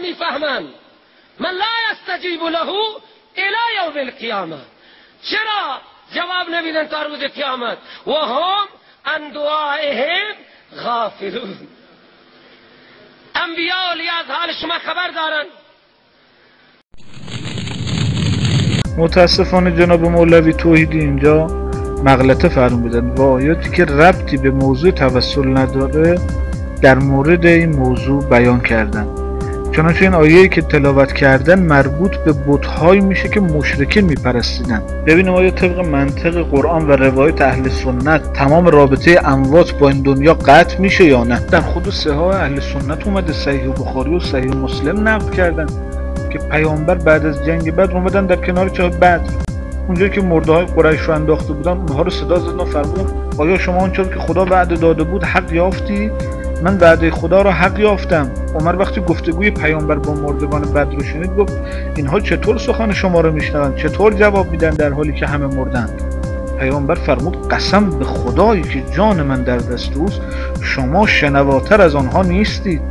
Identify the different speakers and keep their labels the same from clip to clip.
Speaker 1: نمیفهمن. من لا یستجیب له الی یوم القیامه. چرا جواب نمیدن تا روز قیامت؟ و هم عن دعائهم غافلون. انبیاء علی از حال شما خبر دارن؟
Speaker 2: متاسفانه جناب مولوی توحیدی اینجا مغلطه فرمودن و آیاتی که ربطی به موضوع توسل نداره در مورد این موضوع بیان کردن. چنانچه این آیه‌ای که تلاوت کردن مربوط به بت‌هایی میشه که مشرکین میپرستیدن. ببینیم آیا طبق منطق قرآن و روایت اهل سنت تمام رابطه اموات با این دنیا قطع میشه یا نه؟ در خود صحاح اهل سنت اومده، صحیح بخاری و صحیح مسلم نقل کردن که پیامبر بعد از جنگ بدر اومدن در کنار چاه بدر، اونجایی که مرده‌های قریش رو انداخته بودن، اونها رو صدا زدن و فرمودن آیا شما اونچه که خدا وعده داده بود حق یافتی؟ من وعده خدا رو حق یافتم. عمر وقتی گفتگوی پیامبر با مردگان بدر رو شنید گفت اینها چطور سخن شما رو میشنون؟ چطور جواب میدن در حالی که همه مردن؟ پیامبر فرمود قسم به خدایی که جان من در دست اوست، شما شنواتر از آنها نیستید.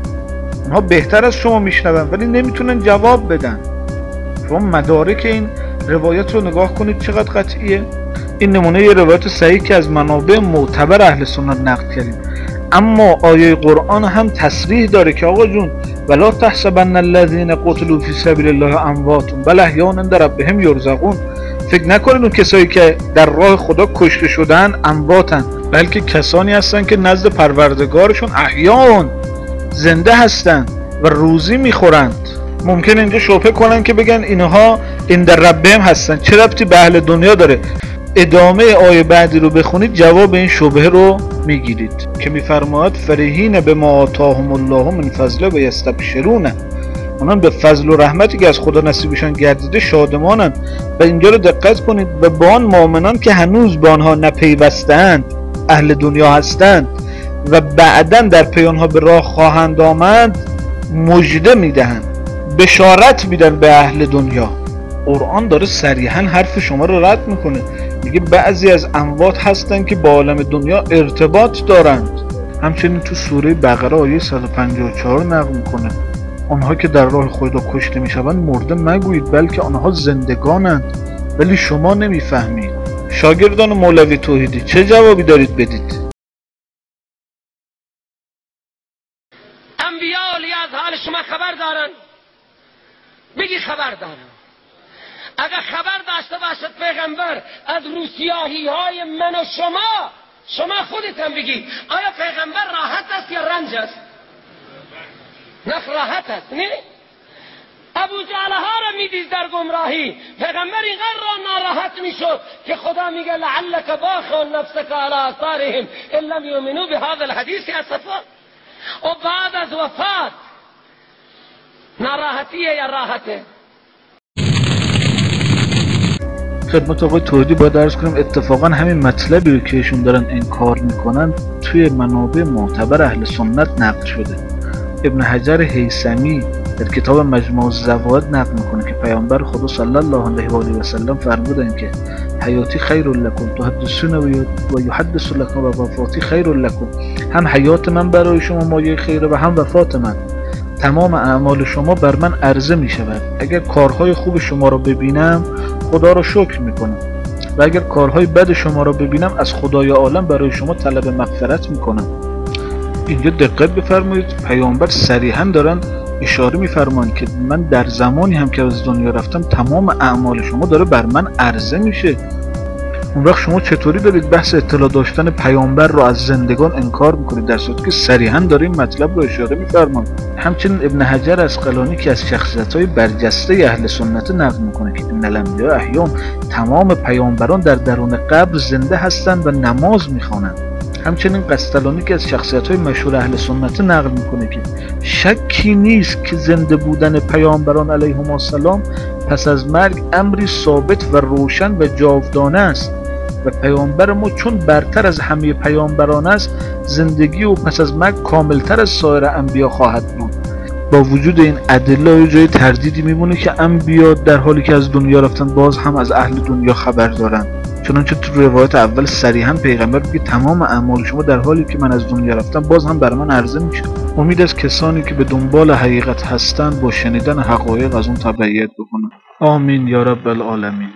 Speaker 2: اونها بهتر از شما میشنون ولی نمیتونن جواب بدن. شما مدارک این روایت رو نگاه کنید چقدر قطعیه. این نمونه یه روایت صحیح که از منابع معتبر اهل سنت نقل کردیم. اما آیه قرآن هم تصریح داره که آقا جون ولا تحسبن الذین قتلوا فی سبیل الله اموات بل احیاء عند ربهم یرزقون. فکر نکنید اون کسایی که در راه خدا کشته شدن امواتن، بلکه کسانی هستن که نزد پروردگارشون احیان زنده هستن و روزی میخورند. ممکن اینجا شبهه کنن که بگن اینها عند ربهم هستن، چه ربطی به اهل دنیا داره؟ ادامه آیه بعدی رو بخونید جواب این شبهه رو میگیرید که میفرماید فرحین بما آتاهم الله من فضله و یستبشرون. اونان به فضل و رحمتی که از خدا نصیبشان گردیده شادمانند. و اینجا رو دقت کنید و با آن مؤمنان که هنوز به آنها نپیوستند، اهل دنیا هستند و بعداً در پی آنها به راه خواهند آمد مژده میدهند، بشارت میدن به اهل دنیا. قرآن داره صریحاً حرف شما رو رد میکنه، میگه بعضی از اموات هستن که با عالم دنیا ارتباط دارند. همچنین تو سوره بقره آیه 154 نقل میکنه آنها که در راه خدا کشته میشوند مرده مگویید بلکه آنها زندگانند ولی شما نمیفهمید. شاگردان مولوی توحیدی چه جوابی دارید بدید؟
Speaker 1: انبیاء علی از حال شما خبر دارن؟ بگی خبر دارن. اگر خبر داشته باشد پیغمبر از روسیاهی های من و شما خودت هم بگی آیا پیغمبر راحت است یا رنج است؟ نه راحت است. نه ابو جهل ها را میدید در گمراهی، پیغمبر اینقدر را ناراحت میشد که خدا میگه لعلک باخع نفسک علی آثارهم ان لم یؤمنوا بهذا الحدیث اسفا. و بعد از وفات ناراحتیه یا راحته؟
Speaker 2: خدمت آقای توحیدی باید عرض کنیم اتفاقا همین مطلبی رو که ایشون دارن انکار میکنن توی منابع معتبر اهل سنت نقل شده. ابن حجر هیثمی در کتاب مجموع الزوائد نقل میکنه که پیامبر خدا صلی الله علیه و آله و سلم فرمودن که حیاتی خیر لکم تحدثون و یحدث لکم و وفاتی خیر لکم. هم حیات من برای شما مایه خیره و هم وفات من. تمام اعمال شما بر من عرضه می شود. اگر کارهای خوب شما را ببینم خدا را شکر می کنم و اگر کارهای بد شما را ببینم از خدای عالم برای شما طلب مغفرت می کنم. اینجا دقت بفرمایید پیامبر صریحا دارن اشاره می‌فرمان که من در زمانی هم که از دنیا رفتم تمام اعمال شما داره بر من عرضه میشه. اون وقت شما چطوری دارید بحث اطلاع داشتن پیامبر رو از زندگان انکار میکنید در صورتی که صریحا داره این مطلب رو اشاره می‌فرمان؟ همچنین ابن حجر اسقلانی که از شخصیت‌های برجسته اهل سنت نقل میکنه که ان الانبیاء احیاء، تمام پیامبران در درون قبر زنده هستند و نماز میخوانند. همچنین قسطلانی که از شخصیت‌های مشهور اهل سنت نقل میکنه که شکی نیست که زنده بودن پیامبران علیهم السلام پس از مرگ امری ثابت و روشن و جاودانه است و پیامبر ما چون برتر از همه پیامبران است زندگی او پس از مرگ کاملتر از سایر انبیا خواهد بود. با وجود این ادله جای تردیدی میمونه که انبیا در حالی که از دنیا رفتن باز هم از اهل دنیا خبر دارن، چنانچه تو روایت اول صریحا پیغمبر میگه تمام اعمال شما در حالی که من از دنیا رفتم باز هم بر من عرضه میشه. امید از کسانی که به دنبال حقیقت هستند با شنیدن حقایق از اون تبعیت بکنن. آمین یا رب العالمین.